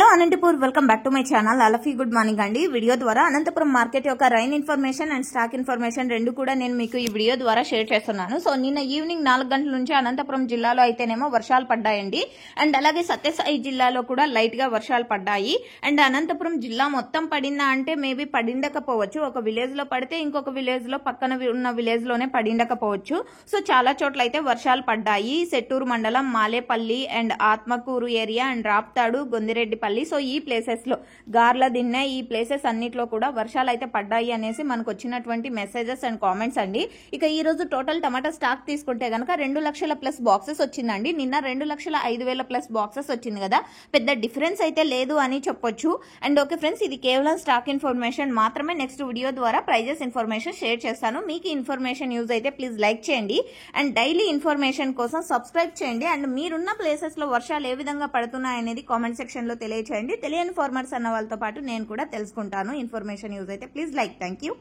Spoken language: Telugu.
Hello Anantapur, welcome back to my channel. అలఫీ గుడ్ మార్నింగ్ అండి. వీడియో ద్వారా అనంతపురం మార్కెట్ యొక్క rain information and stock information రెండు కూడా నేను మీకు ఈ వీడియో ద్వారా షేర్ చేస్తున్నాను. సో నిన్న ఈవినింగ్ 4 గంటల నుంచి అనంతపురం జిల్లాలో అయితేనేమో వర్షాలు పడ్డాయండి. అండ్ అలాగే సత్యసాయి జిల్లాలో కూడా లైట్ గా వర్షాలు పడ్డాయి. అండ్ అనంతపురం జిల్లా మొత్తం పడిందా అంటే మేబీ పడిండకపోవచ్చు. ఒక విలేజ్ లో పడితే ఇంకొక విలేజ్ లో పక్కన ఉన్న విలేజ్ లోనే పడిండకపోవచ్చు. సో చాలా చోట్ల అయితే వర్షాలు పడ్డాయి. సెట్టూరు మండలం, Malepalli and Atmakur area and Raptadu, Gondireddipalli, so ఈ ప్లేసెస్ లో గార్ల దిన్నె, ఈ ప్లేసెస్ అన్నిట్లో కూడా వర్షాలు అయితే పడ్డాయి అనేసి మనకు వచ్చినటువంటి మెసేజెస్ అండ్ కామెంట్స్ అండి. ఇక ఈ రోజు టోటల్ టమాటా స్టాక్ తీసుకుంటే గనక 2 లక్షల ప్లస్ బాక్సెస్ వచ్చిందండి. నిన్న 2,05,000 ప్లస్ బాక్సెస్ వచ్చింది కదా, పెద్ద డిఫరెన్స్ అయితే లేదు అని చెప్పొచ్చు. అండ్ ఓకే ఫ్రెండ్స్, ఇది కేవలం స్టాక్ ఇన్ఫర్మేషన్ మాత్రమే. నెక్స్ట్ వీడియో ద్వారా ప్రైజెస్ ఇన్ఫర్మేషన్ షేర్ చేస్తాను. మీకు ఇన్ఫర్మేషన్ యూజ్ అయితే ప్లీజ్ లైక్ చేయండి అండ్ డైలీ ఇన్ఫర్మేషన్ కోసం సబ్స్క్రైబ్ చేయండి. అండ్ మీరున్న ప్లేసెస్ లో వర్షాలు ఏ విధంగా పడుతున్నాయి అనేది కామెంట్ సెక్షన్ లో తెలియచేయండి. తెలియని ఫార్మర్స్ అన్న వాళ్ళతో పాటు నేను కూడా తెలుసుకుంటాను. ఇన్ఫర్మేషన్ యూజ్ అయితే ప్లీజ్ లైక్. Thank you.